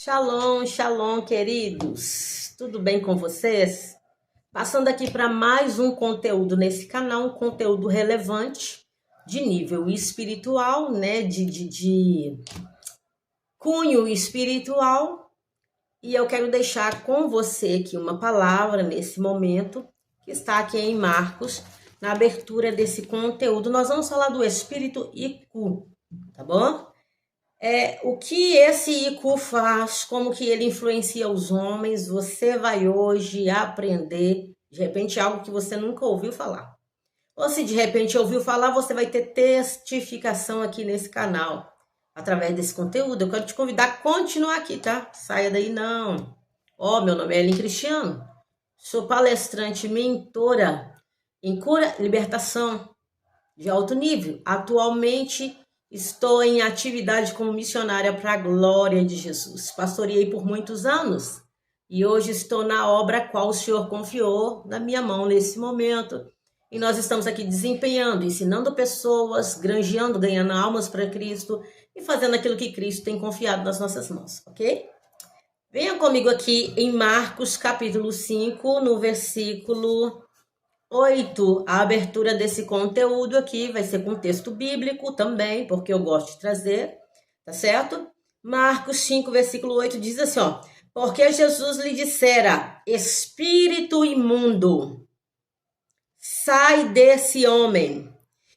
Shalom, shalom, queridos. Tudo bem com vocês? Passando aqui para mais um conteúdo nesse canal, um conteúdo relevante de nível espiritual, né? De cunho espiritual. E eu quero deixar com você aqui uma palavra nesse momento, que está aqui em Marcos, na abertura desse conteúdo. Nós vamos falar do espírito Iku, tá bom? O que esse Iku faz, como que ele influencia os homens, você vai hoje aprender, de repente, algo que você nunca ouviu falar. Ou se de repente ouviu falar, você vai ter testificação aqui nesse canal, através desse conteúdo. Eu quero te convidar a continuar aqui, tá? Saia daí não. Meu nome é Ellen Cristiano, sou palestrante, mentora em cura e libertação de alto nível. Atualmente, estou em atividade como missionária para a glória de Jesus. Pastoreei por muitos anos e hoje estou na obra a qual o Senhor confiou na minha mão nesse momento. E nós estamos aqui desempenhando, ensinando pessoas, granjeando, ganhando almas para Cristo e fazendo aquilo que Cristo tem confiado nas nossas mãos, ok? Venha comigo aqui em Marcos capítulo 5, no versículo 8, a abertura desse conteúdo aqui vai ser com texto bíblico também, porque eu gosto de trazer, tá certo? Marcos 5, versículo 8 diz assim, porque Jesus lhe dissera, espírito imundo, sai desse homem.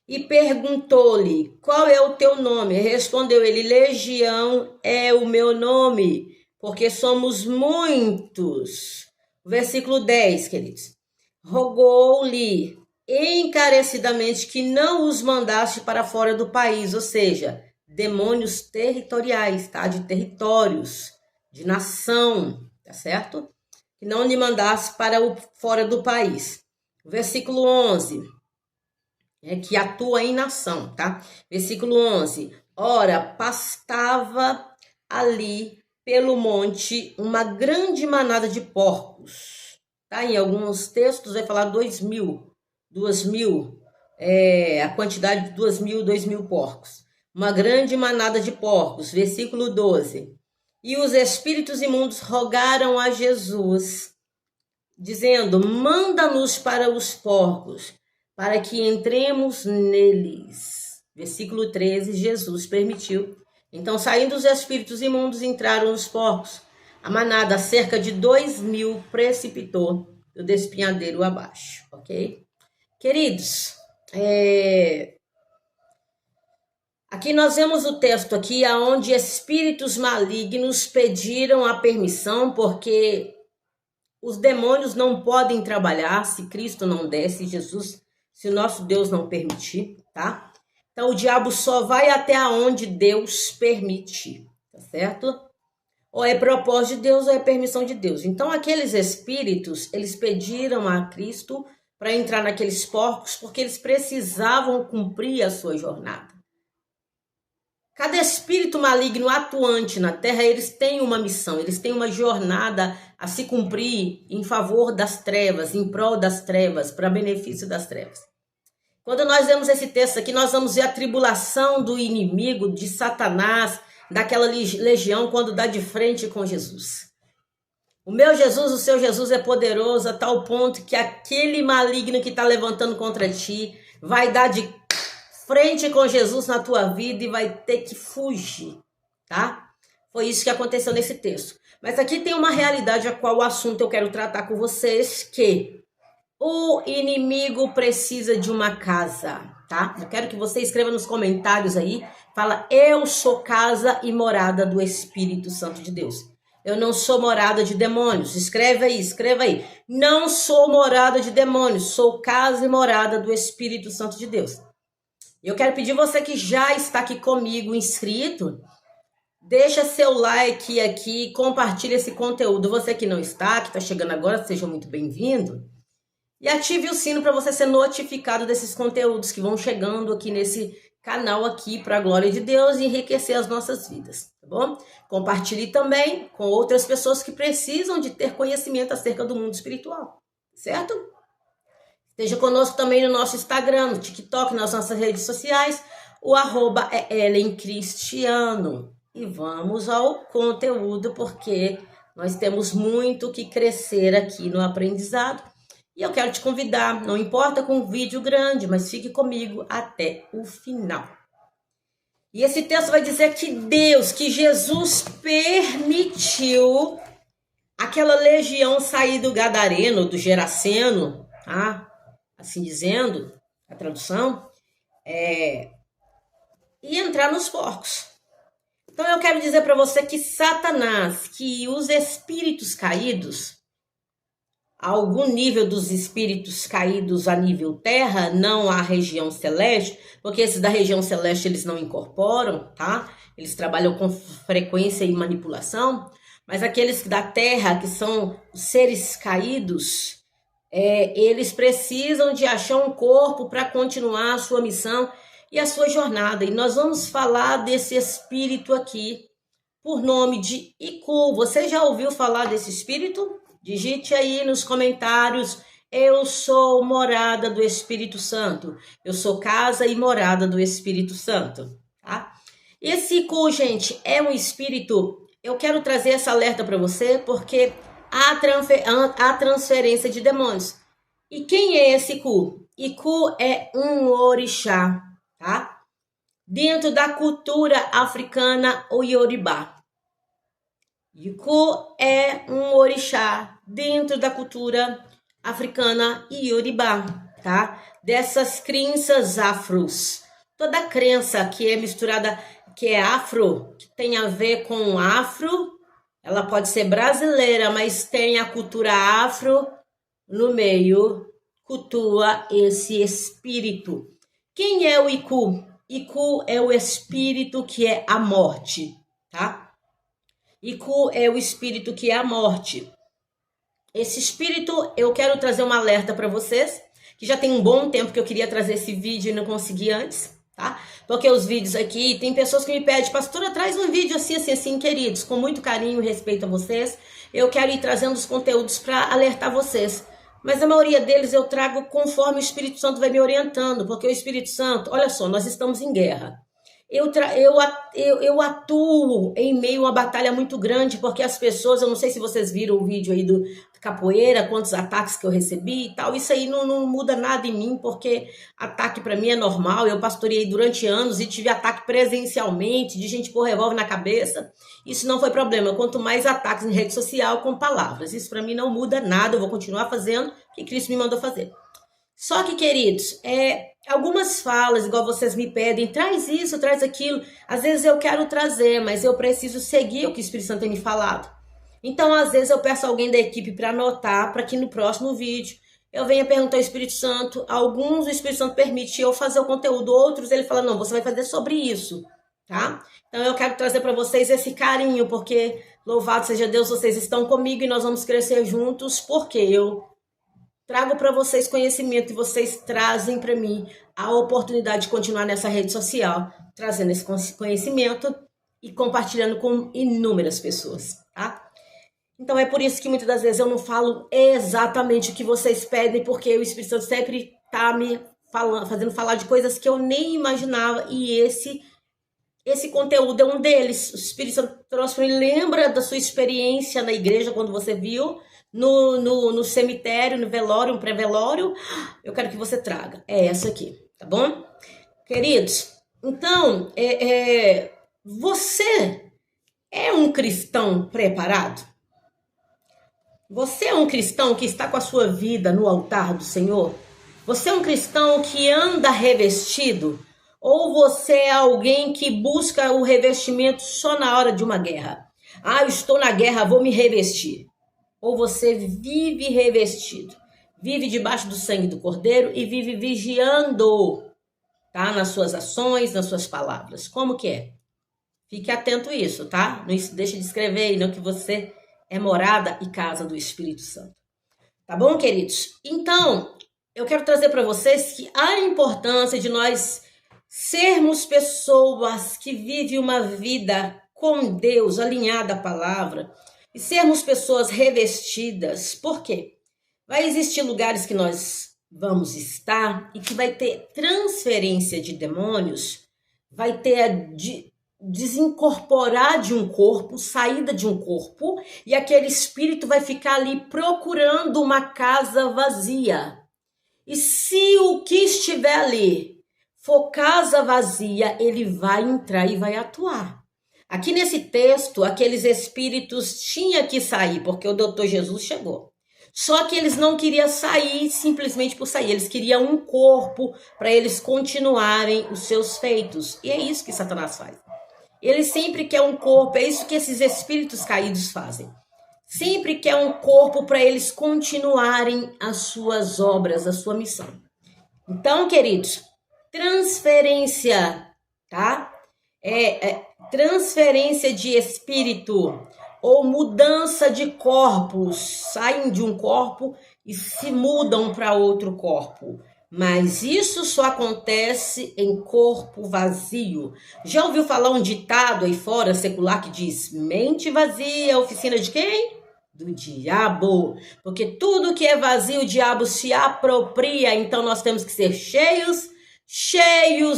E perguntou-lhe, qual é o teu nome? Respondeu ele, Legião é o meu nome, porque somos muitos. Versículo 10, queridos. Rogou-lhe encarecidamente que não os mandasse para fora do país, ou seja, demônios territoriais, tá? De territórios, de nação, tá certo? Que não lhe mandasse para fora do país. Versículo 11, que atua em nação, tá? Versículo 11, ora, pastava ali pelo monte uma grande manada de porcos. Tá? Em alguns textos vai falar 2.000, a quantidade de 2.000 porcos. Uma grande manada de porcos, versículo 12. E os espíritos imundos rogaram a Jesus, dizendo, manda-nos para os porcos, para que entremos neles. Versículo 13, Jesus permitiu. Então, saindo os espíritos imundos, entraram nos porcos. A manada, cerca de 2.000, precipitou do despenhadeiro abaixo, ok? Queridos, aqui nós vemos o texto aqui, onde espíritos malignos pediram a permissão, porque os demônios não podem trabalhar se Cristo não der, se Jesus, se o nosso Deus não permitir, tá? Então, o diabo só vai até onde Deus permitir, tá certo? Ou é propósito de Deus ou é permissão de Deus. Então, aqueles espíritos, eles pediram a Cristo para entrar naqueles porcos porque eles precisavam cumprir a sua jornada. Cada espírito maligno atuante na terra, eles têm uma missão, eles têm uma jornada a se cumprir em favor das trevas, em prol das trevas, para benefício das trevas. Quando nós vemos esse texto aqui, nós vamos ver a tribulação do inimigo, de Satanás, daquela legião quando dá de frente com Jesus. O meu Jesus, o seu Jesus é poderoso a tal ponto que aquele maligno que está levantando contra ti vai dar de frente com Jesus na tua vida e vai ter que fugir, tá? Foi isso que aconteceu nesse texto. Mas aqui tem uma realidade a qual o assunto eu quero tratar com vocês, que o inimigo precisa de uma casa, tá? Eu quero que você escreva nos comentários aí, fala, eu sou casa e morada do Espírito Santo de Deus. Eu não sou morada de demônios. Escreva aí. Não sou morada de demônios, sou casa e morada do Espírito Santo de Deus. Eu quero pedir você que já está aqui comigo, inscrito, deixa seu like aqui, compartilha esse conteúdo. Você que não está, que está chegando agora, seja muito bem-vindo. E ative o sino para você ser notificado desses conteúdos que vão chegando aqui nesse canal aqui para a glória de Deus e enriquecer as nossas vidas, tá bom? Compartilhe também com outras pessoas que precisam de ter conhecimento acerca do mundo espiritual, certo? Esteja conosco também no nosso Instagram, no TikTok, nas nossas redes sociais. O @é Ellen Cristiano. e vamos ao conteúdo, porque nós temos muito que crescer aqui no aprendizado. E eu quero te convidar, não importa com um vídeo grande, mas fique comigo até o final. E esse texto vai dizer que Deus, que Jesus permitiu aquela legião sair do Gadareno, do Geraseno, tá? Assim dizendo, a tradução, e entrar nos porcos. Então eu quero dizer para você que Satanás, que os espíritos caídos, algum nível dos espíritos caídos a nível terra, não a região celeste, porque esses da região celeste eles não incorporam, tá? Eles trabalham com frequência e manipulação, mas aqueles da terra, que são os seres caídos, eles precisam de achar um corpo para continuar a sua missão e a sua jornada. E nós vamos falar desse espírito aqui, por nome de Iku. Você já ouviu falar desse espírito? Digite aí nos comentários: eu sou morada do Espírito Santo. Eu sou casa e morada do Espírito Santo, tá? Esse Iku, gente, é um espírito. Eu quero trazer essa alerta para você, porque há transferência de demônios. E quem é esse Iku? Iku é um orixá, tá? Dentro da cultura africana, o Yorubá. Iku é um orixá dentro da cultura africana e Yorubá, tá? Dessas crenças afros. Toda crença que é misturada, que é afro, que tem a ver com afro, ela pode ser brasileira, mas tem a cultura afro no meio, cultua esse espírito. Quem é o Iku? Iku é o espírito que é a morte, tá? Iku é o espírito que é a morte. Esse espírito, eu quero trazer um alerta para vocês, que já tem um bom tempo que eu queria trazer esse vídeo e não consegui antes, tá? Porque os vídeos aqui, tem pessoas que me pedem: pastora, traz um vídeo assim, queridos, com muito carinho e respeito a vocês. Eu quero ir trazendo os conteúdos para alertar vocês. Mas a maioria deles eu trago conforme o Espírito Santo vai me orientando, porque o Espírito Santo, olha só, nós estamos em guerra. Eu atuo em meio a uma batalha muito grande, porque as pessoas, eu não sei se vocês viram o vídeo aí do capoeira, quantos ataques que eu recebi e tal, isso aí não muda nada em mim, porque ataque para mim é normal. Eu pastoreei durante anos e tive ataque presencialmente, de gente pôr revólver na cabeça. Isso não foi problema, quanto mais ataques em rede social com palavras. Isso para mim não muda nada, eu vou continuar fazendo o que Cristo me mandou fazer. Só que, queridos, algumas falas, igual vocês me pedem, traz isso, traz aquilo. Às vezes eu quero trazer, mas eu preciso seguir o que o Espírito Santo tem me falado. Então, às vezes eu peço alguém da equipe para anotar, para que no próximo vídeo eu venha perguntar ao Espírito Santo. Alguns o Espírito Santo permite eu fazer o conteúdo, outros ele fala: não, você vai fazer sobre isso, tá? Então eu quero trazer para vocês esse carinho, porque louvado seja Deus, vocês estão comigo e nós vamos crescer juntos, porque eu trago para vocês conhecimento e vocês trazem para mim a oportunidade de continuar nessa rede social, trazendo esse conhecimento e compartilhando com inúmeras pessoas, tá? Então é por isso que muitas das vezes eu não falo exatamente o que vocês pedem, porque o Espírito Santo sempre tá me fazendo falar de coisas que eu nem imaginava, e esse conteúdo é um deles. O Espírito Santo trouxe para mim. Lembra da sua experiência na igreja, quando você viu no cemitério, no velório, no pré-velório? Eu quero que você traga. É essa aqui, tá bom? Queridos, então, você é um cristão preparado? Você é um cristão que está com a sua vida no altar do Senhor? Você é um cristão que anda revestido? Ou você é alguém que busca o revestimento só na hora de uma guerra? Ah, eu estou na guerra, vou me revestir. Ou você vive revestido, vive debaixo do sangue do Cordeiro e vive vigiando, tá? Nas suas ações, nas suas palavras. Como que é? Fique atento a isso, tá? Não deixe de escrever aí, não, que você é morada e casa do Espírito Santo. Tá bom, queridos? Então, eu quero trazer para vocês que a importância de nós sermos pessoas que vivem uma vida com Deus, alinhada à palavra, e sermos pessoas revestidas. Por quê? Vai existir lugares que nós vamos estar e que vai ter transferência de demônios, vai ter desincorporar de um corpo, saída de um corpo, e aquele espírito vai ficar ali procurando uma casa vazia. E se o que estiver ali for casa vazia, ele vai entrar e vai atuar. Aqui nesse texto, aqueles espíritos tinham que sair, porque o doutor Jesus chegou. Só que eles não queriam sair simplesmente por sair, eles queriam um corpo para eles continuarem os seus feitos. E é isso que Satanás faz. Ele sempre quer um corpo, é isso que esses espíritos caídos fazem. Sempre quer um corpo para eles continuarem as suas obras, a sua missão. Então, queridos, transferência, tá? Transferência de espírito ou mudança de corpos. Saem de um corpo e se mudam para outro corpo. Mas isso só acontece em corpo vazio. Já ouviu falar um ditado aí fora, secular, que diz: mente vazia, oficina de quem? Do diabo. Porque tudo que é vazio, o diabo se apropria. Então nós temos que ser cheios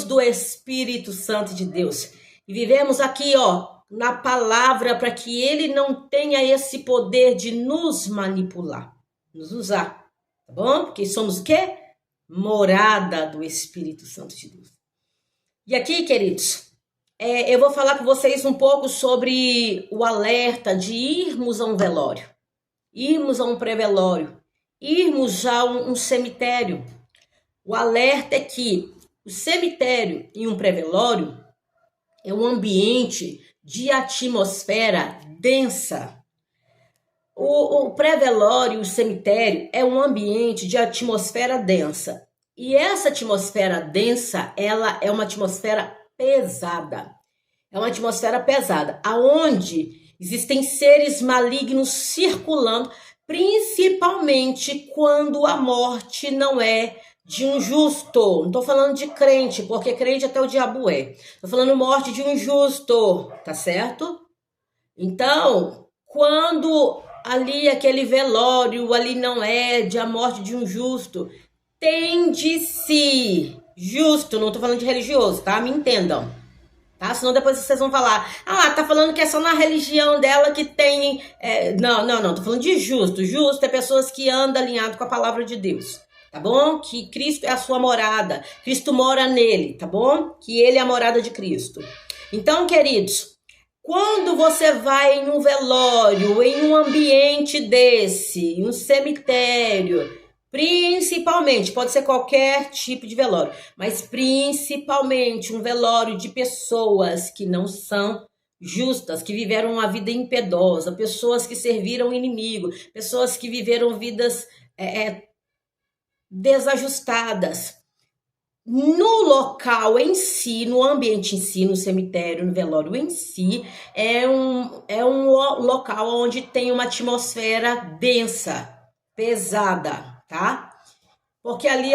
do Espírito Santo de Deus. E vivemos aqui, na palavra, para que ele não tenha esse poder de nos manipular, nos usar. Tá bom? Porque somos o quê? Morada do Espírito Santo de Deus. E aqui, queridos, eu vou falar com vocês um pouco sobre o alerta de irmos a um velório, irmos a um pré-velório, irmos a um cemitério. O alerta é que o cemitério e um pré-velório é um ambiente de atmosfera densa. O pré-velório, o cemitério, é um ambiente de atmosfera densa. E essa atmosfera densa, ela é uma atmosfera pesada. É uma atmosfera pesada, aonde existem seres malignos circulando, principalmente quando a morte não é de um justo. Não estou falando de crente, porque crente até o diabo é. Estou falando morte de um justo, tá certo? Então, quando ali aquele velório ali não é de a morte de um justo, tende-se justo, não tô falando de religioso, tá? Me entendam, tá? Senão depois vocês vão falar, tá falando que é só na religião dela que tem... Não, tô falando de justo. Justo é pessoas que andam alinhado com a palavra de Deus, tá bom? Que Cristo é a sua morada, Cristo mora nele, tá bom? Que ele é a morada de Cristo. Então, queridos, quando você vai em um velório, em um ambiente desse, em um cemitério, principalmente, pode ser qualquer tipo de velório, mas principalmente um velório de pessoas que não são justas, que viveram uma vida impiedosa, pessoas que serviram o inimigo, pessoas que viveram vidas desajustadas. No local em si, no ambiente em si, no cemitério, no velório em si, é um local onde tem uma atmosfera densa, pesada, tá? Porque ali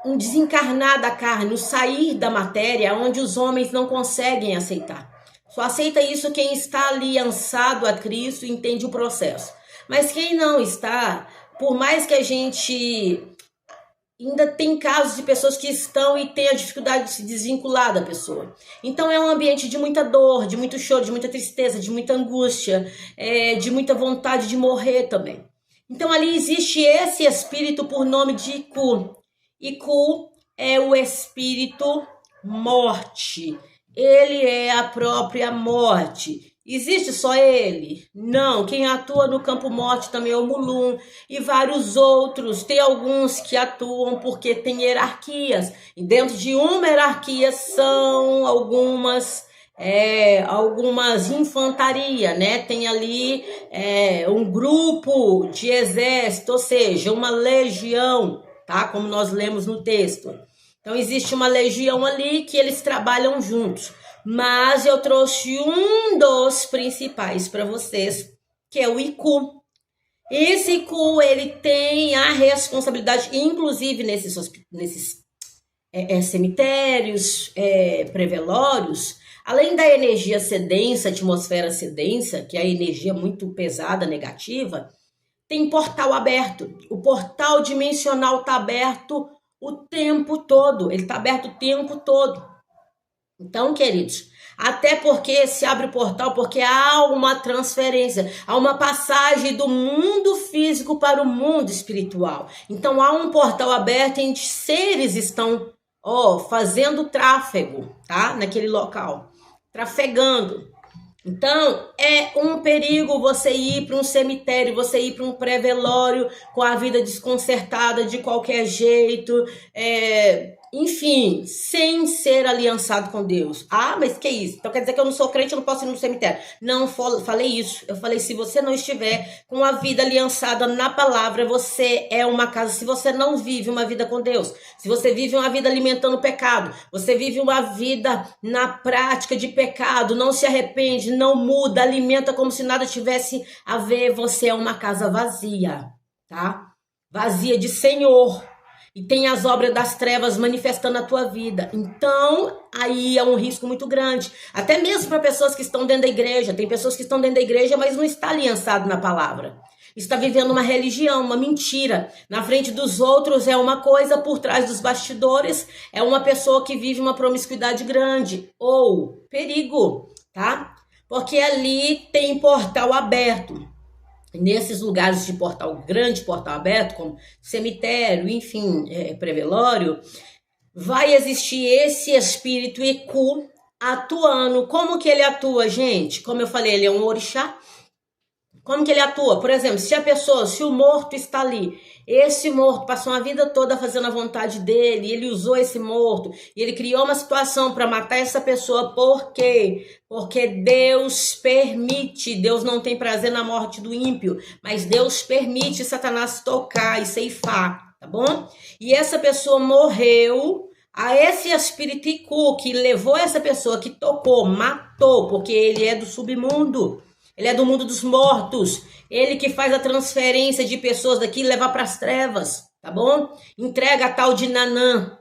um desencarnar da carne, o sair da matéria, onde os homens não conseguem aceitar. Só aceita isso quem está aliançado a Cristo e entende o processo. Mas quem não está, por mais que a gente... Ainda tem casos de pessoas que estão e têm a dificuldade de se desvincular da pessoa. Então é um ambiente de muita dor, de muito choro, de muita tristeza, de muita angústia, de muita vontade de morrer também. Então ali existe esse espírito por nome de Iku. Iku é o espírito morte. Ele é a própria morte. Existe só ele? Não. Quem atua no campo morte também é o Mulum e vários outros. Tem alguns que atuam porque tem hierarquias. E dentro de uma hierarquia são algumas infantaria, né? Tem ali um grupo de exército, ou seja, uma legião, tá? Como nós lemos no texto. Então existe uma legião ali que eles trabalham juntos. Mas eu trouxe um dos principais para vocês, que é o Iku. Esse Iku, ele tem a responsabilidade, inclusive nesses cemitérios, pré-velórios, além da energia sedença, atmosfera sedença, que é a energia muito pesada, negativa, tem portal aberto. O portal dimensional está aberto o tempo todo. Ele está aberto o tempo todo. Então, queridos, até porque se abre o portal, porque há uma transferência, há uma passagem do mundo físico para o mundo espiritual. Então, há um portal aberto em que seres estão, fazendo tráfego, tá? Naquele local, trafegando. Então, é um perigo você ir para um cemitério, você ir para um pré-velório com a vida desconcertada de qualquer jeito, enfim, sem ser aliançado com Deus. Ah, mas que isso? Então quer dizer que eu não sou crente, eu não posso ir no cemitério. Não falei isso. Eu falei, se você não estiver com a vida aliançada na palavra, você é uma casa. Se você não vive uma vida com Deus, se você vive uma vida alimentando o pecado, você vive uma vida na prática de pecado, não se arrepende, não muda, alimenta como se nada tivesse a ver, você é uma casa vazia, tá? Vazia de Senhor. E tem as obras das trevas manifestando a tua vida. Então, aí é um risco muito grande. Até mesmo para pessoas que estão dentro da igreja. Tem pessoas que estão dentro da igreja, mas não está aliançado na palavra. Está vivendo uma religião, uma mentira. Na frente dos outros é uma coisa, por trás dos bastidores é uma pessoa que vive uma promiscuidade grande. Ou perigo, tá? Porque ali tem portal aberto. Nesses lugares de portal grande, portal aberto, como cemitério, enfim, pré-velório, vai existir esse espírito Eku atuando. Como que ele atua, gente? Como eu falei, ele é um orixá. Como que ele atua? Por exemplo, se o morto está ali, esse morto passou a vida toda fazendo a vontade dele, ele usou esse morto, e ele criou uma situação para matar essa pessoa, por quê? Porque Deus permite, Deus não tem prazer na morte do ímpio, mas Deus permite Satanás tocar e ceifar, tá bom? E essa pessoa morreu, a esse espírito Iku que levou essa pessoa, que tocou, matou, porque ele é do submundo. Ele é do mundo dos mortos. Ele que faz a transferência de pessoas daqui e leva para as trevas, tá bom? Entrega a tal de Nanã,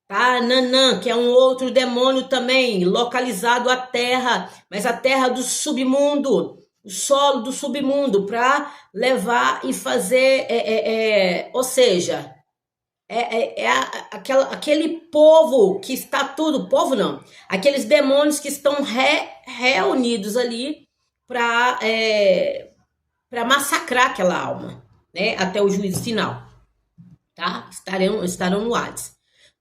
tá? Nanã, que é um outro demônio também, localizado à terra, mas a terra do submundo, o solo do submundo, para levar e fazer, ou seja, aquele povo que está tudo, povo não, aqueles demônios que estão reunidos ali, para massacrar aquela alma, né? Até o juízo final, tá? Estarão no Hades,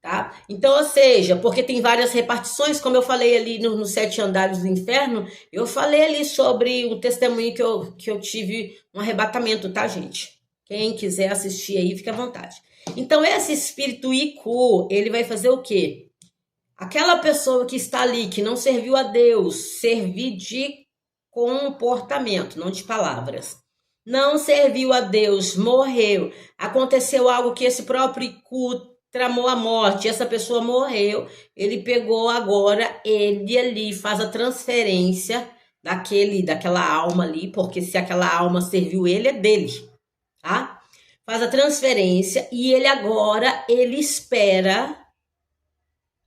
tá? Então, ou seja, porque tem várias repartições, como eu falei ali nos 7 andares do inferno, eu falei ali sobre o testemunho que eu tive um arrebatamento, tá, gente? Quem quiser assistir aí, fica à vontade. Então, esse espírito Iku, ele vai fazer o quê? Aquela pessoa que está ali, que não serviu a Deus, servir de comportamento, não de palavras. Não serviu a Deus, morreu. Aconteceu algo que esse próprio Iku tramou a morte, essa pessoa morreu. Ele pegou agora, ele ali faz a transferência daquela alma ali, porque se aquela alma serviu ele, é dele, tá? Faz a transferência e ele espera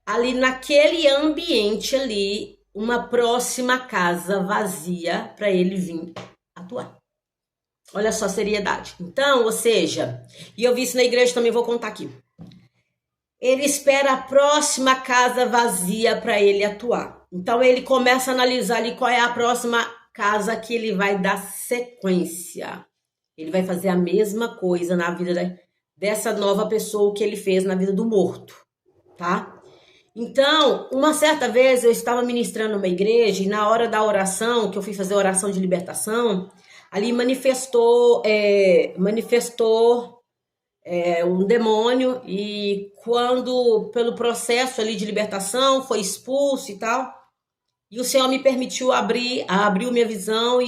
ali naquele ambiente ali uma próxima casa vazia para ele vir atuar. Olha só a seriedade. Então, ou seja, e eu vi isso na igreja também, vou contar aqui. Ele espera a próxima casa vazia para ele atuar. Então, ele começa a analisar ali qual é a próxima casa que ele vai dar sequência. Ele vai fazer a mesma coisa na vida dessa nova pessoa que ele fez na vida do morto, tá? Então, uma certa vez eu estava ministrando numa igreja e na hora da oração, que eu fui fazer oração de libertação, ali manifestou um demônio e quando, pelo processo ali de libertação, foi expulso e tal, e o Senhor me permitiu abriu minha visão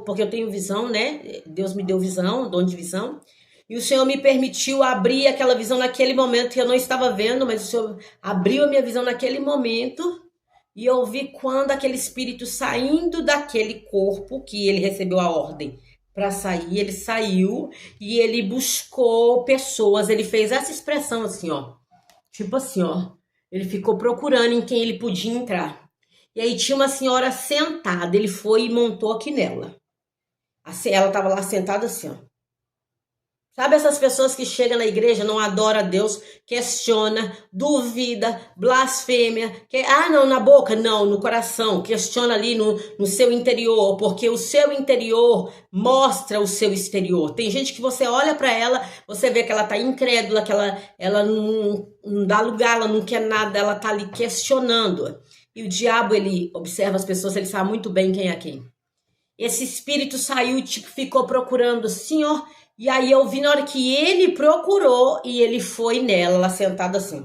porque eu tenho visão, né? Deus me deu visão, dom de visão. E o Senhor me permitiu abrir aquela visão naquele momento que eu não estava vendo, mas o Senhor abriu a minha visão naquele momento e eu vi quando aquele espírito saindo daquele corpo que ele recebeu a ordem para sair, ele saiu e ele buscou pessoas, ele fez essa expressão assim, ó, tipo assim, ó, ele ficou procurando em quem ele podia entrar. E aí tinha uma senhora sentada, ele foi e montou aqui nela. Ela estava lá sentada assim, ó. Sabe essas pessoas que chegam na igreja, não adoram a Deus, questiona, duvida, blasfêmia, não, na boca, não, no coração, questiona ali no seu interior, porque o seu interior mostra o seu exterior. Tem gente que você olha para ela, você vê que ela tá incrédula, que ela não dá lugar, ela não quer nada, ela tá ali questionando. E o diabo, ele observa as pessoas, ele sabe muito bem quem é quem. Esse espírito saiu e ficou procurando, Senhor. E aí eu vi na hora que ele procurou e ele foi nela, ela sentada assim.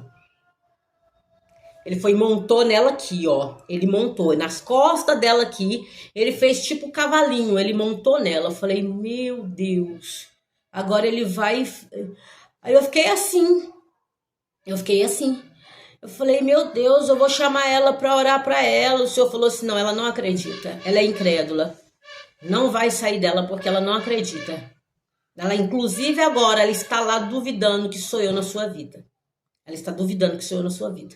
Ele foi e montou nela aqui, ó. Ele montou nas costas dela aqui. Ele fez tipo cavalinho, ele montou nela. Eu falei, meu Deus. Agora ele vai... Aí eu fiquei assim. Eu falei, meu Deus, eu vou chamar ela para orar para ela. O senhor falou assim, não, ela não acredita. Ela é incrédula. Não vai sair dela porque ela não acredita. Ela, inclusive agora, ela está lá duvidando que sou eu na sua vida. Ela está duvidando que sou eu na sua vida.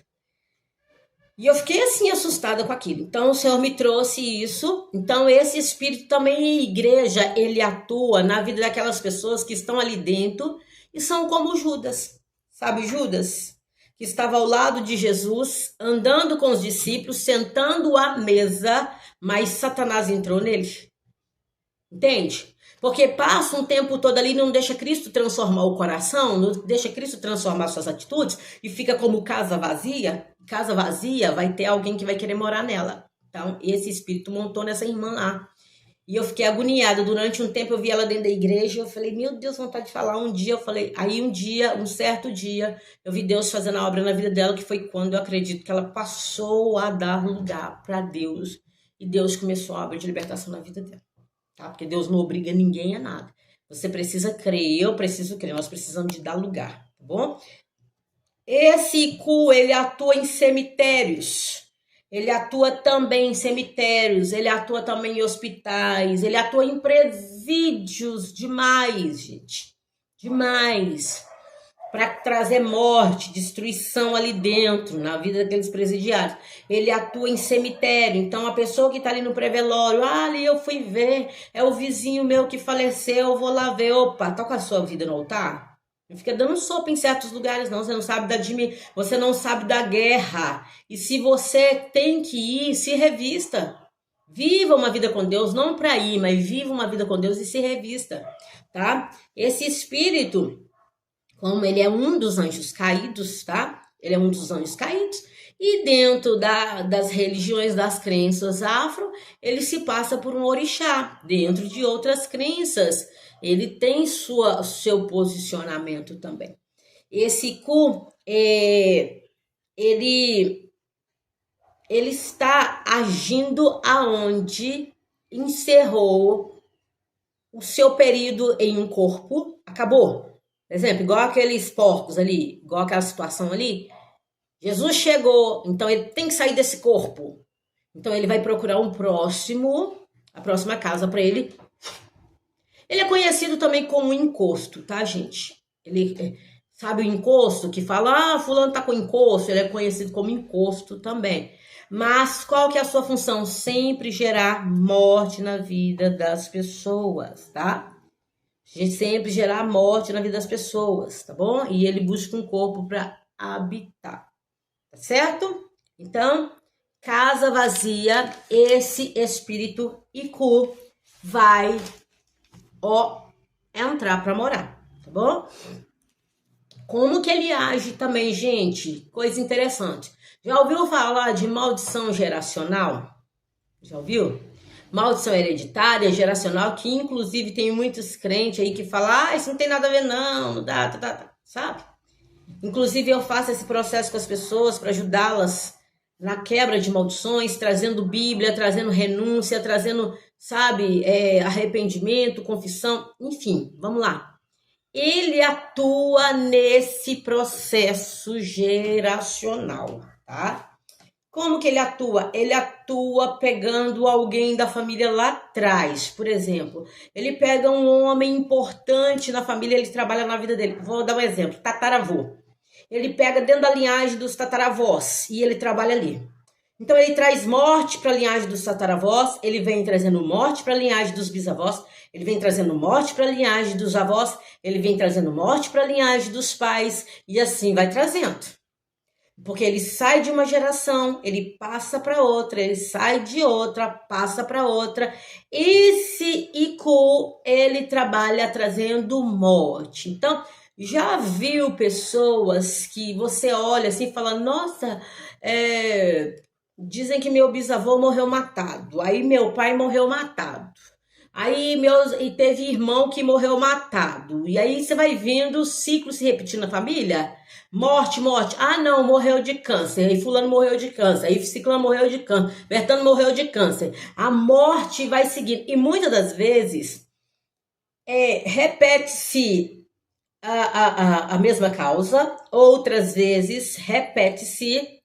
E eu fiquei assim, assustada com aquilo. Então, o Senhor me trouxe isso. Então, esse espírito também em igreja, ele atua na vida daquelas pessoas que estão ali dentro e são como Judas. Sabe Judas? Que estava ao lado de Jesus, andando com os discípulos, sentando à mesa, mas Satanás entrou nele. Entende? Porque passa um tempo todo ali e não deixa Cristo transformar o coração, não deixa Cristo transformar suas atitudes e fica como casa vazia. Casa vazia vai ter alguém que vai querer morar nela. Então, esse espírito montou nessa irmã lá. E eu fiquei agoniada. Durante um tempo eu vi ela dentro da igreja. Eu falei, meu Deus, vontade de falar. Um dia eu falei, aí um certo dia, eu vi Deus fazendo a obra na vida dela, que foi quando eu acredito que ela passou a dar lugar para Deus. E Deus começou a obra de libertação na vida dela. Tá? Porque Deus não obriga ninguém a nada. Você precisa crer, eu preciso crer, nós precisamos de dar lugar, tá bom? Esse cu, ele atua em cemitérios, ele atua também em cemitérios, ele atua também em hospitais, ele atua em presídios, demais, gente, demais. Para trazer morte, destruição ali dentro, na vida daqueles presidiários. Ele atua em cemitério, então a pessoa que está ali no pré-velório, ali eu fui ver, é o vizinho meu que faleceu, eu vou lá ver, opa, tá com a sua vida no altar? Não fica dando sopa em certos lugares, não, você não sabe da guerra, e se você tem que ir, se revista, viva uma vida com Deus, não para ir, mas viva uma vida com Deus e se revista, tá? Esse espírito... Como ele é um dos anjos caídos, tá? Ele é um dos anjos caídos. E dentro das religiões, das crenças afro, ele se passa por um orixá. Dentro de outras crenças, ele tem seu posicionamento também. Esse cu, ele está agindo aonde encerrou o seu período em um corpo, acabou. Por exemplo, igual aqueles porcos ali, igual aquela situação ali, Jesus chegou, então ele tem que sair desse corpo. Então ele vai procurar a próxima casa para ele. Ele é conhecido também como encosto, tá, gente? Ele sabe o encosto que fala, fulano tá com encosto, ele é conhecido como encosto também. Mas qual que é a sua função? Sempre gerar morte na vida das pessoas, tá? A gente sempre gerar morte na vida das pessoas, tá bom? E ele busca um corpo para habitar, tá certo? Então, casa vazia, esse espírito Iku vai, entrar para morar, tá bom? Como que ele age também, gente? Coisa interessante. Já ouviu falar de maldição geracional? Já ouviu? Maldição hereditária, geracional, que inclusive tem muitos crentes aí que falam, isso não tem nada a ver não dá, sabe? Inclusive eu faço esse processo com as pessoas para ajudá-las na quebra de maldições, trazendo Bíblia, trazendo renúncia, trazendo, sabe, arrependimento, confissão, enfim, vamos lá. Ele atua nesse processo geracional, tá? Como que ele atua? Ele atua pegando alguém da família lá atrás, por exemplo. Ele pega um homem importante na família, ele trabalha na vida dele. Vou dar um exemplo, tataravô. Ele pega dentro da linhagem dos tataravós e ele trabalha ali. Então ele traz morte para a linhagem dos tataravós, ele vem trazendo morte para a linhagem dos bisavós, ele vem trazendo morte para a linhagem dos avós, ele vem trazendo morte para a linhagem dos pais, e assim vai trazendo. Porque ele sai de uma geração, ele passa para outra, ele sai de outra, passa para outra. Esse Iku, ele trabalha trazendo morte. Então, já viu pessoas que você olha assim e fala, nossa, dizem que meu bisavô morreu matado, aí meu pai morreu matado. E teve irmão que morreu matado. E aí você vai vendo o ciclo se repetindo na família. Morte, morte. Ah, não, morreu de câncer. Aí fulano morreu de câncer. Aí ciclano morreu de câncer. Bertano morreu de câncer. A morte vai seguindo. E muitas das vezes repete-se a mesma causa. Outras vezes repete-se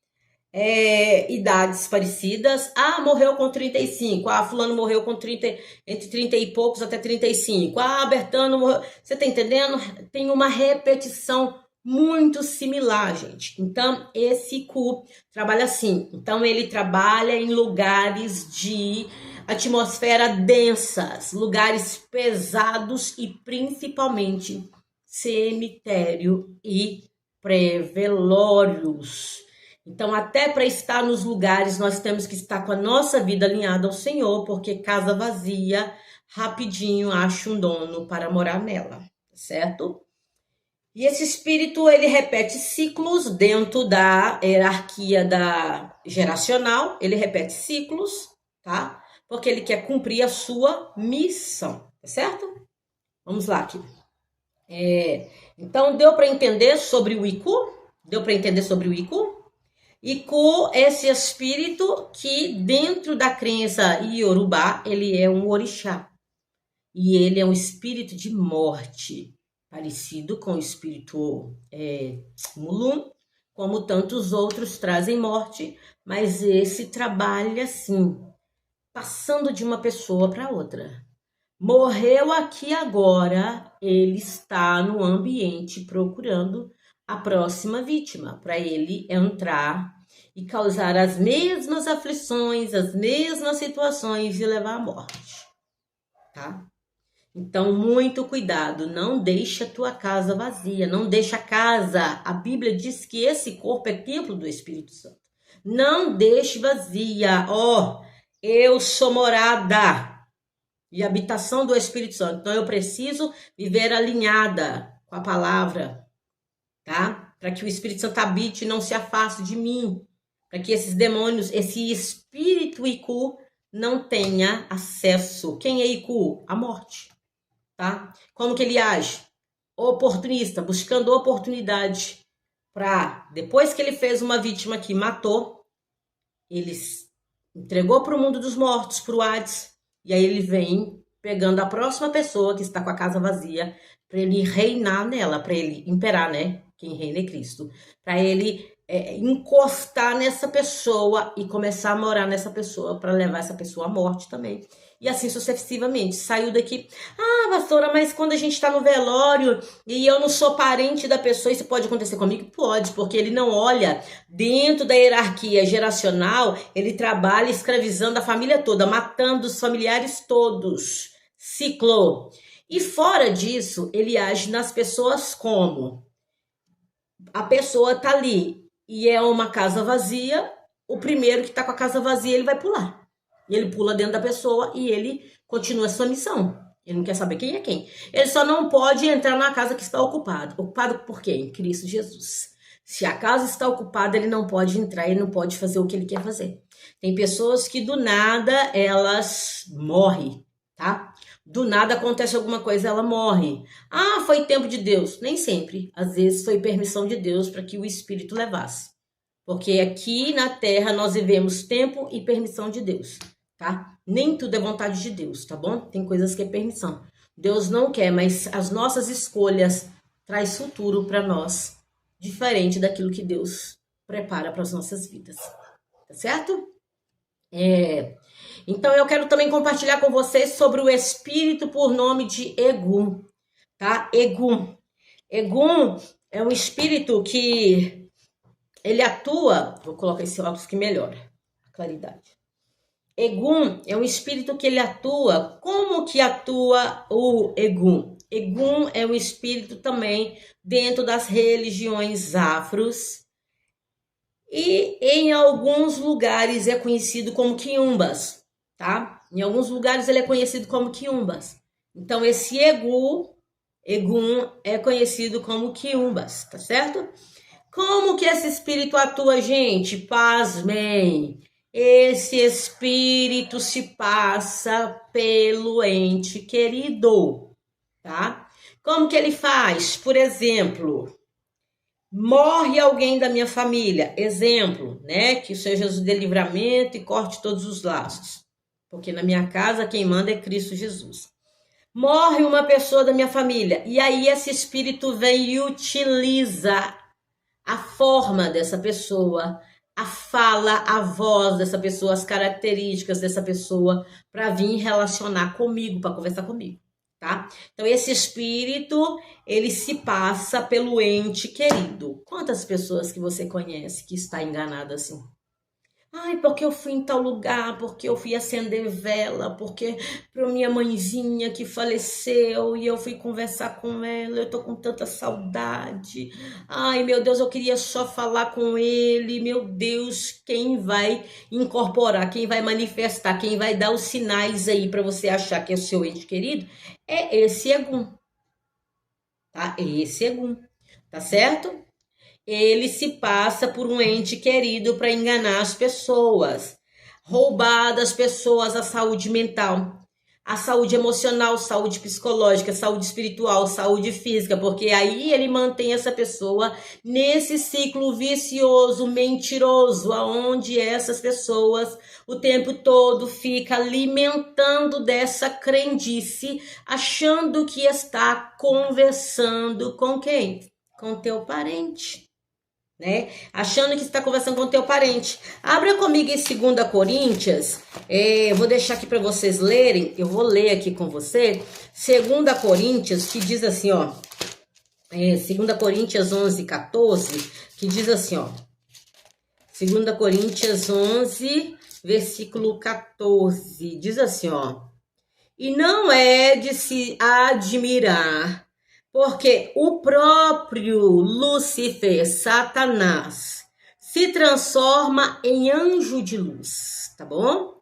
idades parecidas. Ah, morreu com 35. Ah, fulano morreu com 30, entre 30 e poucos até 35. Ah, Bertano morreu. Você tá entendendo? Tem uma repetição muito similar, gente. Então, esse Ku trabalha assim. Então, ele trabalha em lugares de atmosfera densas, lugares pesados e principalmente cemitério e pré-velórios. Então, até para estar nos lugares, nós temos que estar com a nossa vida alinhada ao Senhor, porque casa vazia, rapidinho acha um dono para morar nela, certo? E esse espírito, ele repete ciclos dentro da hierarquia geracional, ele repete ciclos, tá? Porque ele quer cumprir a sua missão, tá certo? Vamos lá aqui. Então, deu para entender sobre o Iku? Deu para entender sobre o Iku? Iku, esse espírito que dentro da crença Iorubá, ele é um orixá. E ele é um espírito de morte, parecido com o espírito Mulun, como tantos outros trazem morte, mas esse trabalha assim, passando de uma pessoa para outra. Morreu aqui agora, ele está no ambiente procurando a próxima vítima, para ele entrar e causar as mesmas aflições, as mesmas situações e levar à morte, tá? Então, muito cuidado, não deixa a tua casa vazia, não deixa a casa. A Bíblia diz que esse corpo é templo do Espírito Santo. Não deixe vazia. Eu sou morada e habitação do Espírito Santo. Então, eu preciso viver alinhada com a palavra, tá? Para que o Espírito Santo habite e não se afaste de mim. Para que esses demônios, esse espírito Iku, não tenha acesso. Quem é Iku? A morte. Tá? Como que ele age? Oportunista, buscando oportunidade para, depois que ele fez uma vítima que matou, ele entregou para o mundo dos mortos, para o Hades, e aí ele vem pegando a próxima pessoa que está com a casa vazia, para ele reinar nela, para ele imperar, né? Quem reina é Cristo. Para ele encostar nessa pessoa e começar a morar nessa pessoa, para levar essa pessoa à morte também. E assim sucessivamente. Saiu daqui. Ah, pastora, mas quando a gente está no velório e eu não sou parente da pessoa, isso pode acontecer comigo? Pode, porque ele não olha dentro da hierarquia geracional, ele trabalha escravizando a família toda, matando os familiares todos. Ciclo. E fora disso, ele age nas pessoas como? A pessoa tá ali e é uma casa vazia, o primeiro que tá com a casa vazia, ele vai pular. Ele pula dentro da pessoa e ele continua a sua missão. Ele não quer saber quem é quem. Ele só não pode entrar na casa que está ocupada. Ocupado por quem? Cristo Jesus. Se a casa está ocupada, ele não pode entrar, ele não pode fazer o que ele quer fazer. Tem pessoas que do nada elas morrem, tá? Do nada acontece alguma coisa, ela morre. Ah, foi tempo de Deus. Nem sempre. Às vezes foi permissão de Deus para que o Espírito levasse. Porque aqui na Terra nós vivemos tempo e permissão de Deus, tá? Nem tudo é vontade de Deus, tá bom? Tem coisas que é permissão. Deus não quer, mas as nossas escolhas traz futuro para nós, diferente daquilo que Deus prepara para as nossas vidas. Tá certo? Então eu quero também compartilhar com vocês sobre o espírito por nome de Egum, tá? Egum. Egum é um espírito que ele atua, vou colocar esse óculos que melhora claridade. Egum é um espírito que ele atua. Como que atua o Egum? Egum é um espírito também dentro das religiões afros e em alguns lugares é conhecido como quiumbas, tá? Em alguns lugares ele é conhecido como quiumbas. Então esse Egum é conhecido como quiumbas, tá certo? Como que esse espírito atua, gente? Pasmem! Esse espírito se passa pelo ente querido, tá? Como que ele faz? Por exemplo, morre alguém da minha família, exemplo, né? Que seja o de livramento e corte todos os laços, porque na minha casa quem manda é Cristo Jesus. Morre uma pessoa da minha família, e aí esse espírito vem e utiliza a forma dessa pessoa, a fala, a voz dessa pessoa, as características dessa pessoa para vir relacionar comigo, para conversar comigo, tá? Então esse espírito, ele se passa pelo ente querido. Quantas pessoas que você conhece que está enganada assim? Ai, porque eu fui em tal lugar, porque eu fui acender vela, porque para minha mãezinha que faleceu e eu fui conversar com ela, eu tô com tanta saudade. Ai, meu Deus, eu queria só falar com ele. Meu Deus, quem vai incorporar, quem vai manifestar, quem vai dar os sinais aí para você achar que é o seu ente querido é esse Egum, tá? Esse Egum, tá certo? Ele se passa por um ente querido para enganar as pessoas, roubar das pessoas a saúde mental, a saúde emocional, saúde psicológica, saúde espiritual, saúde física, porque aí ele mantém essa pessoa nesse ciclo vicioso, mentiroso, aonde essas pessoas o tempo todo fica alimentando dessa crendice, achando que está conversando com quem? Com teu parente. Né? Achando que está conversando com teu parente. Abra comigo em 2 Coríntios. Eu vou deixar aqui para vocês lerem. Eu vou ler aqui com você. 2 Coríntios, que diz assim, ó. 2 Coríntios 11, 14, que diz assim, ó. 2 Coríntios 11, versículo 14. Diz assim, ó. E não é de se admirar, porque o próprio Lúcifer, Satanás, se transforma em anjo de luz, tá bom?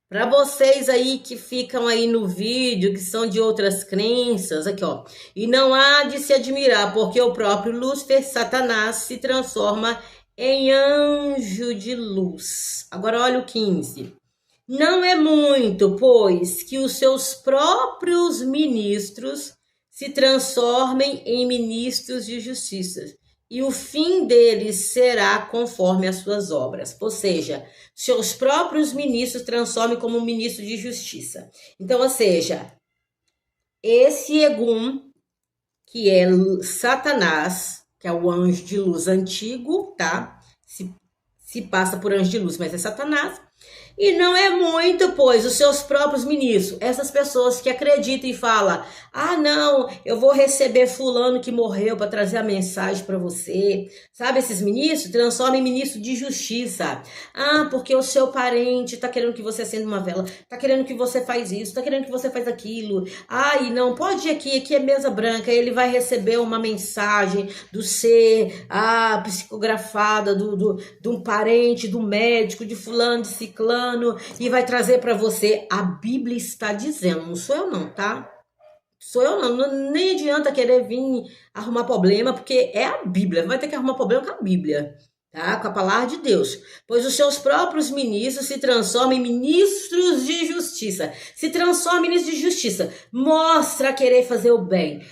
Para vocês aí que ficam aí no vídeo, que são de outras crenças, aqui ó. E não há de se admirar, porque o próprio Lúcifer, Satanás, se transforma em anjo de luz. Agora olha o 15. Não é muito, pois, que os seus próprios ministros se transformem em ministros de justiça, e o fim deles será conforme as suas obras. Ou seja, seus próprios ministros transformem como ministro de justiça. Então, ou seja, esse Egum, que é Satanás, que é o anjo de luz antigo, tá? Se passa por anjo de luz, mas é Satanás. E não é muito, pois, os seus próprios ministros, essas pessoas que acreditam e falam, ah, não, eu vou receber fulano que morreu para trazer a mensagem para você. Sabe, esses ministros transformam em ministro de justiça. Ah, porque o seu parente tá querendo que você acenda uma vela, tá querendo que você faz isso, tá querendo que você faz aquilo. Ai, não, pode ir aqui é mesa branca, ele vai receber uma mensagem do ser, psicografada, de um parente, do médico, de fulano, de ciclano, e vai trazer para você. A Bíblia está dizendo, não sou eu não, tá? Sou eu não, nem adianta querer vir arrumar problema, porque é a Bíblia, vai ter que arrumar problema com a Bíblia, tá? Com a palavra de Deus. Pois os seus próprios ministros se transformam em ministros de justiça. Se transformam em ministros de justiça. Mostra querer fazer o bem.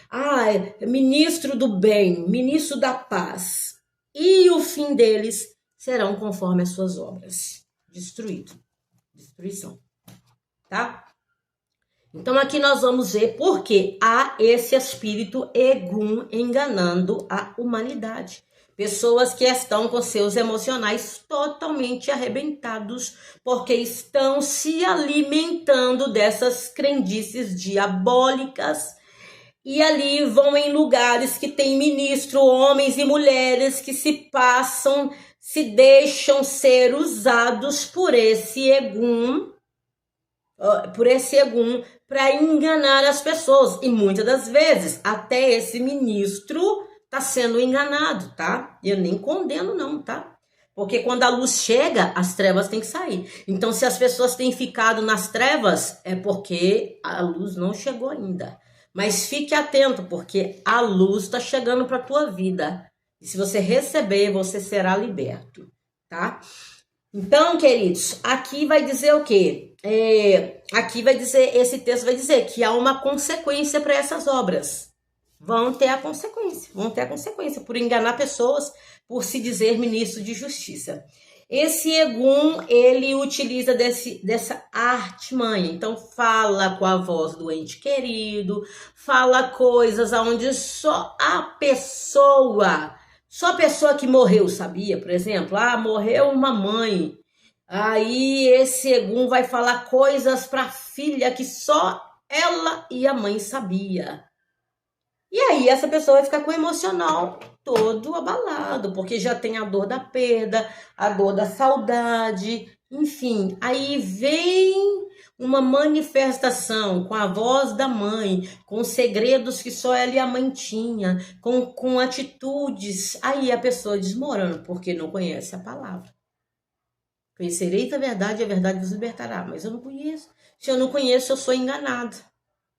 Ministro do bem, ministro da paz. E o fim deles serão conforme as suas obras. Destruição, tá? Então aqui nós vamos ver por que há esse espírito Egum enganando a humanidade. Pessoas que estão com seus emocionais totalmente arrebentados, porque estão se alimentando dessas crendices diabólicas e ali vão em lugares que tem ministro, homens e mulheres que se deixam ser usados por esse Egum, para enganar as pessoas. E muitas das vezes até esse ministro tá sendo enganado, tá? Eu nem condeno não, tá? Porque quando a luz chega, as trevas têm que sair. Então, se as pessoas têm ficado nas trevas, é porque a luz não chegou ainda. Mas fique atento, porque a luz está chegando para a tua vida. E se você receber, você será liberto, tá? Então, queridos, aqui vai dizer o quê? Esse texto vai dizer que há uma consequência para essas obras. Vão ter a consequência por enganar pessoas, por se dizer ministro de justiça. Esse Egum, ele utiliza dessa artimanha. Então, fala com a voz do ente querido, fala coisas onde só a pessoa que morreu sabia. Por exemplo, morreu uma mãe. Aí esse Egum vai falar coisas para a filha que só ela e a mãe sabia. E aí essa pessoa vai ficar com o emocional todo abalado, porque já tem a dor da perda, a dor da saudade, enfim. Aí vem uma manifestação com a voz da mãe, com segredos que só ela e a mãe tinham, com atitudes. Aí a pessoa desmorona, porque não conhece a palavra. Conhecereis a verdade vos libertará. Mas eu não conheço. Se eu não conheço, eu sou enganado,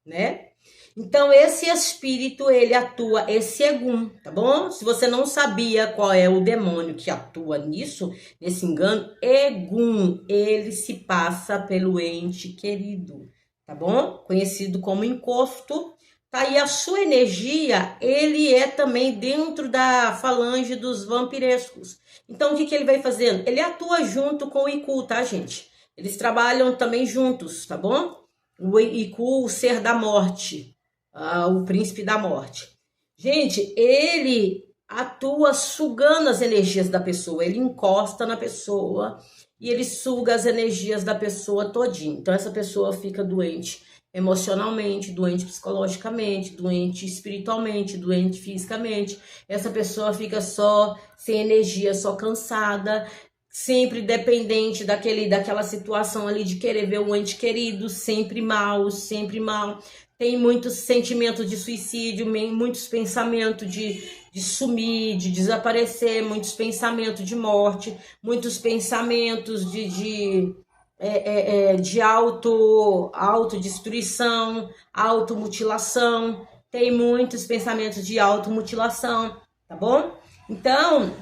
né? Então, esse espírito, ele atua, esse Egum, tá bom? Se você não sabia qual é o demônio que atua nesse engano, Egum, ele se passa pelo ente querido, tá bom? Conhecido como encosto. Tá aí a sua energia, ele é também dentro da falange dos vampirescos. Então, o que ele vai fazendo? Ele atua junto com o Iku, tá, gente? Eles trabalham também juntos, tá bom? O Iku, o ser da morte, o príncipe da morte. Gente, ele atua sugando as energias da pessoa, ele encosta na pessoa e ele suga as energias da pessoa todinha. Então, essa pessoa fica doente emocionalmente, doente psicologicamente, doente espiritualmente, doente fisicamente. Essa pessoa fica só sem energia, só cansada, sempre dependente daquela situação ali de querer ver um ente querido, sempre mal, sempre mal. Tem muitos sentimentos de suicídio, muitos pensamentos de sumir, de desaparecer, muitos pensamentos de morte, muitos pensamentos de autodestruição, automutilação. Tem muitos pensamentos de automutilação, tá bom? Então,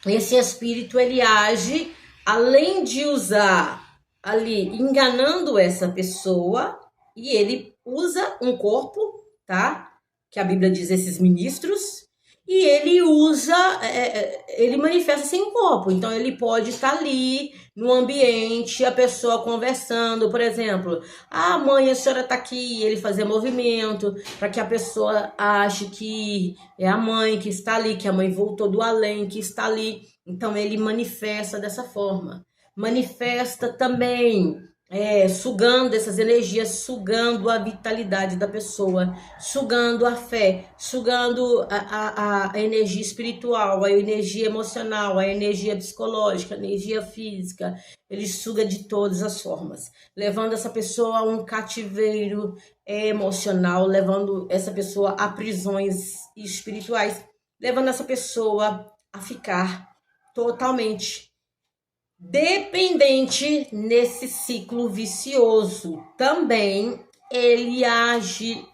esse espírito, ele age, além de usar ali, enganando essa pessoa, e ele usa um corpo, tá? Que a Bíblia diz esses ministros, e ele ele manifesta sem corpo. Então, ele pode estar ali no ambiente, a pessoa conversando, por exemplo, mãe, a senhora tá aqui, ele fazer movimento para que a pessoa ache que é a mãe que está ali, que a mãe voltou do além, que está ali. Então, ele manifesta dessa forma. Manifesta também sugando essas energias, sugando a vitalidade da pessoa, sugando a fé, sugando a energia espiritual, a energia emocional, a energia psicológica, a energia física. Ele suga de todas as formas, levando essa pessoa a um cativeiro emocional, levando essa pessoa a prisões espirituais, levando essa pessoa a ficar totalmente dependente nesse ciclo vicioso. Também ele age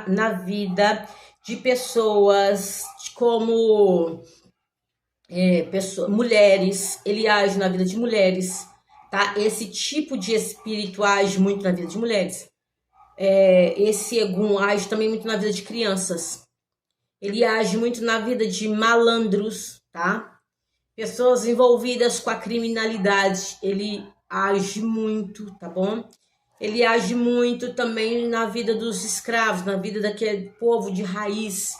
na vida de pessoas como mulheres, ele age na vida de mulheres, tá? Esse tipo de espírito age muito na vida de mulheres. Esse Egum age também muito na vida de crianças. Ele age muito na vida de malandros, tá? Pessoas envolvidas com a criminalidade, ele age muito, tá bom? Ele age muito também na vida dos escravos, na vida daquele povo de raiz,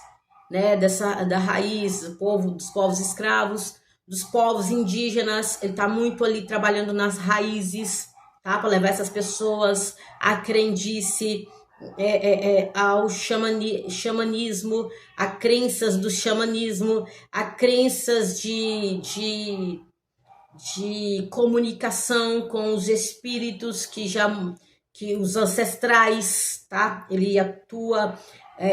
né? Da raiz, dos povos escravos, dos povos indígenas. Ele tá muito ali trabalhando nas raízes, tá? Para levar essas pessoas à crendice, ao xamanismo, a crenças do xamanismo, a crenças de comunicação com os espíritos que os ancestrais, tá? Ele atua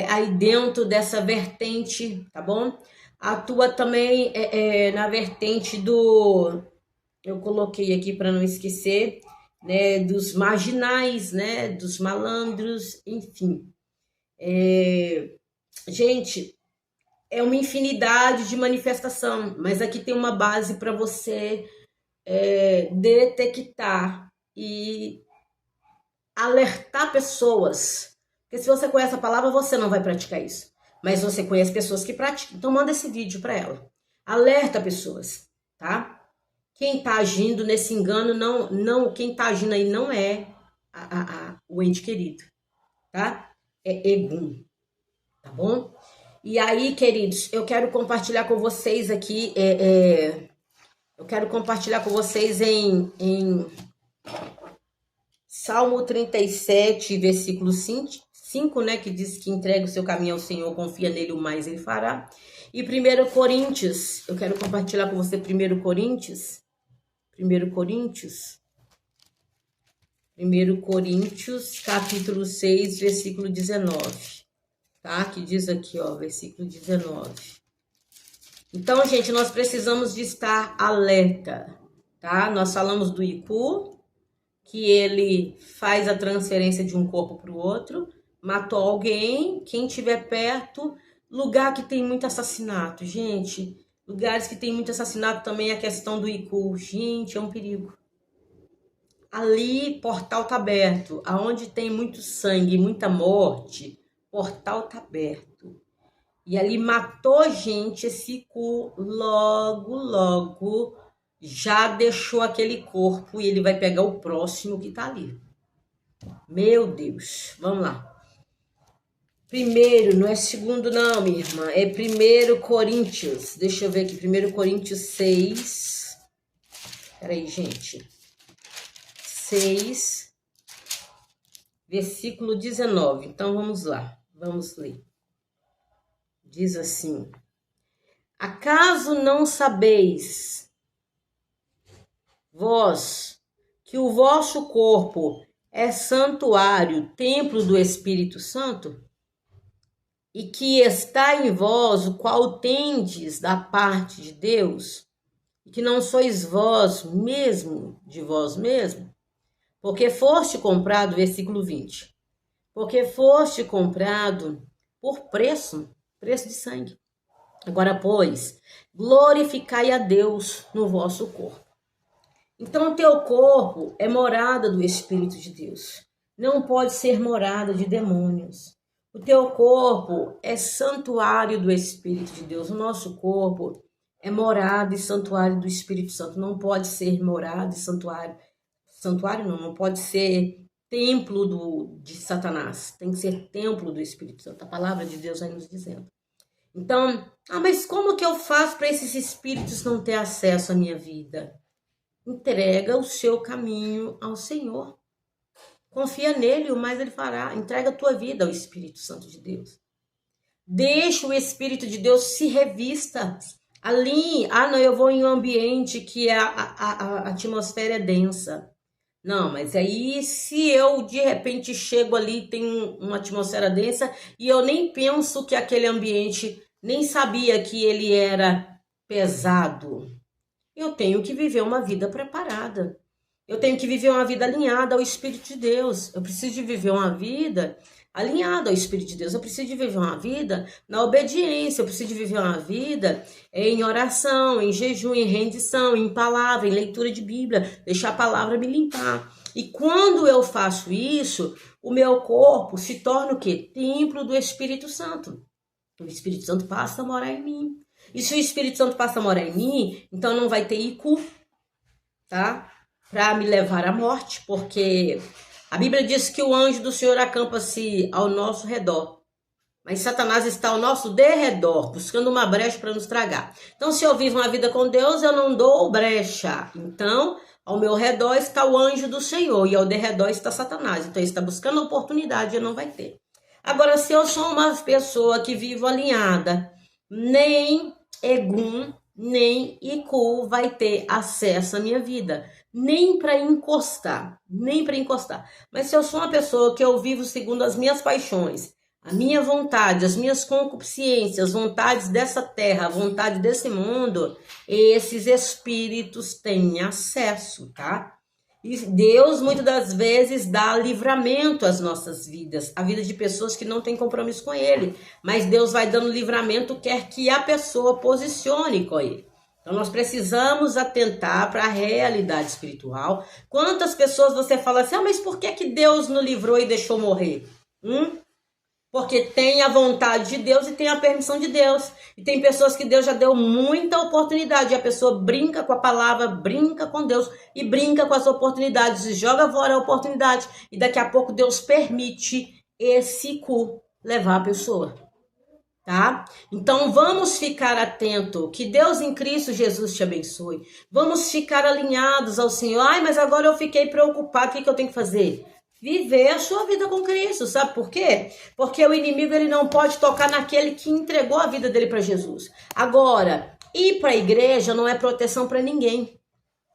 aí dentro dessa vertente, tá bom? Atua também na vertente eu coloquei aqui para não esquecer, né, dos marginais, né, dos malandros, enfim. Gente, é uma infinidade de manifestação, mas aqui tem uma base para você detectar e alertar pessoas. Porque se você conhece a palavra, você não vai praticar isso. Mas você conhece pessoas que praticam. Então manda esse vídeo para ela. Alerta pessoas, tá? Quem tá agindo nesse engano, quem tá agindo aí não é o ente querido, tá? É Egum, tá bom? E aí, queridos, eu quero compartilhar com vocês aqui, eu quero compartilhar com vocês em Salmo 37, versículo 5, né, que diz que entrega o seu caminho ao Senhor, confia nele, o mais ele fará. E 1 Coríntios, eu quero compartilhar com você 1 Coríntios, capítulo 6, versículo 19, tá? Que diz aqui, ó, versículo 19. Então, gente, nós precisamos de estar alerta, tá? Nós falamos do Iku, que ele faz a transferência de um corpo para o outro, matou alguém, quem estiver perto, lugar que tem muito assassinato, gente, lugares que tem muito assassinato também, a questão do Iku, gente, é um perigo. Ali, portal tá aberto, aonde tem muito sangue, muita morte, portal tá aberto. E ali matou gente, esse Iku logo já deixou aquele corpo e ele vai pegar o próximo que tá ali. Meu Deus, vamos lá. Primeiro, não é segundo não, minha irmã, é 1 Coríntios. Deixa eu ver aqui, 1 Coríntios 6. Peraí, gente. 6, versículo 19. Então, vamos lá, vamos ler. Diz assim: acaso não sabeis, vós, que o vosso corpo é santuário, templo do Espírito Santo, e que está em vós, o qual tendes da parte de Deus, e que não sois vós mesmo de vós mesmo? Porque foste comprado, versículo 20, porque foste comprado por preço de sangue. Agora, pois, glorificai a Deus no vosso corpo. Então, o teu corpo é morada do Espírito de Deus. Não pode ser morada de demônios. O teu corpo é santuário do Espírito de Deus. O nosso corpo é morada e santuário do Espírito Santo. Não pode ser morada e santuário. Santuário não pode ser templo de Satanás. Tem que ser templo do Espírito Santo. A palavra de Deus vai nos dizendo. Então, mas como que eu faço para esses espíritos não ter acesso à minha vida? Entrega o seu caminho ao Senhor. Confia nele, o mais ele fará. Entrega a tua vida ao Espírito Santo de Deus. Deixa o Espírito de Deus se revista. Ali, não, eu vou em um ambiente que a atmosfera é densa. Não, mas aí se eu de repente chego ali, tem uma atmosfera densa e eu nem penso que aquele ambiente, nem sabia que ele era pesado. Eu tenho que viver uma vida preparada. Eu tenho que viver uma vida alinhada ao Espírito de Deus. Eu preciso de viver uma vida alinhada ao Espírito de Deus. Eu preciso de viver uma vida na obediência. Eu preciso de viver uma vida em oração, em jejum, em rendição, em palavra, em leitura de Bíblia. Deixar a palavra me limpar. E quando eu faço isso, o meu corpo se torna o quê? Templo do Espírito Santo. O Espírito Santo passa a morar em mim. E se o Espírito Santo passa a morar em mim, então não vai ter Iku, tá? Para me levar à morte, porque a Bíblia diz que o anjo do Senhor acampa-se ao nosso redor, mas Satanás está ao nosso derredor, buscando uma brecha para nos tragar. Então, se eu vivo uma vida com Deus, eu não dou brecha. Então, Ao meu redor está o anjo do Senhor e ao derredor está Satanás. Então ele está buscando oportunidade e não vai ter. Agora, se eu sou uma pessoa que vivo alinhada, nem Egum, nem Iku vai ter acesso à minha vida. Nem para encostar, nem para encostar. Mas se eu sou uma pessoa que eu vivo segundo as minhas paixões, a minha vontade, as minhas concupiscências, vontades dessa terra, a vontade desse mundo, esses espíritos têm acesso, tá? E Deus, muitas das vezes, dá livramento às nossas vidas, a vida de pessoas que não têm compromisso com Ele. Mas Deus vai dando livramento, quer que a pessoa posicione com Ele. Então, nós precisamos atentar para a realidade espiritual. Quantas pessoas você fala assim, mas por que Deus não livrou e deixou morrer? Porque tem a vontade de Deus e tem a permissão de Deus. E tem pessoas que Deus já deu muita oportunidade. E a pessoa brinca com a palavra, brinca com Deus e brinca com as oportunidades e joga fora a oportunidade. E daqui a pouco Deus permite esse cu levar a pessoa. Tá? Então vamos ficar atento. Que Deus em Cristo Jesus te abençoe. Vamos ficar alinhados ao Senhor. Mas agora eu fiquei preocupado. O que eu tenho que fazer? Viver a sua vida com Cristo, sabe por quê? Porque o inimigo ele não pode tocar naquele que entregou a vida dele para Jesus. Agora, ir para a igreja não é proteção para ninguém.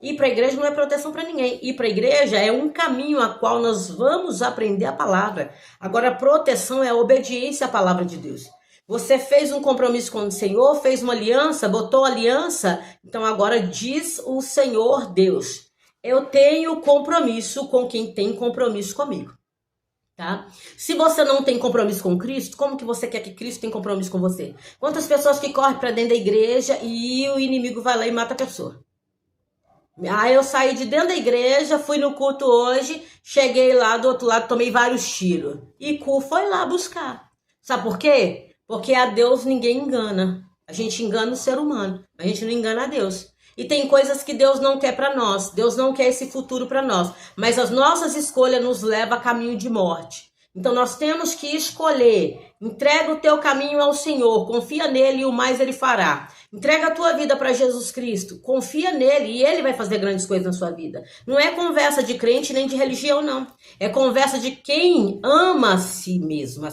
Ir para a igreja não é proteção para ninguém. Ir para a igreja é um caminho a qual nós vamos aprender a palavra. Agora, a proteção é a obediência à palavra de Deus. Você fez um compromisso com o Senhor, fez uma aliança, botou aliança, então agora diz o Senhor Deus. Eu tenho compromisso com quem tem compromisso comigo, tá? Se você não tem compromisso com Cristo, como que você quer que Cristo tenha compromisso com você? Quantas pessoas que correm para dentro da igreja e o inimigo vai lá e mata a pessoa? Eu saí de dentro da igreja, fui no culto hoje, cheguei lá do outro lado, tomei vários tiros. E Cu foi lá buscar. Sabe por quê? Porque a Deus ninguém engana. A gente engana o ser humano, a gente não engana a Deus. E tem coisas que Deus não quer para nós. Deus não quer esse futuro para nós. Mas as nossas escolhas nos levam a caminho de morte. Então nós temos que escolher. Entrega o teu caminho ao Senhor. Confia nele e o mais ele fará. Entrega a tua vida para Jesus Cristo. Confia nele e ele vai fazer grandes coisas na sua vida. Não é conversa de crente nem de religião, não. É conversa de quem ama a si mesmo.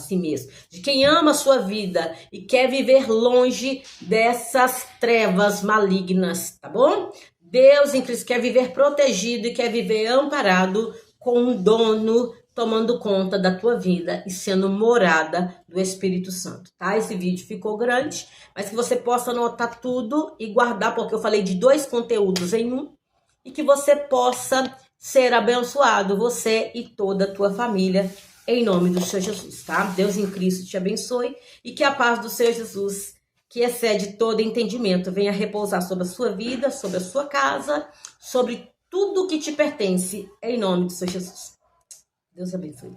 De quem ama a sua vida e quer viver longe dessas trevas malignas, tá bom? Deus em Cristo quer viver protegido e quer viver amparado com um dono tomando conta da tua vida e sendo morada do Espírito Santo, tá? Esse vídeo ficou grande, mas que você possa anotar tudo e guardar, porque eu falei de 2 conteúdos em um, e que você possa ser abençoado, você e toda a tua família, em nome do Senhor Jesus, tá? Deus em Cristo te abençoe e que a paz do Senhor Jesus, que excede todo entendimento, venha repousar sobre a sua vida, sobre a sua casa, sobre tudo que te pertence, em nome do Senhor Jesus. Deus abençoe.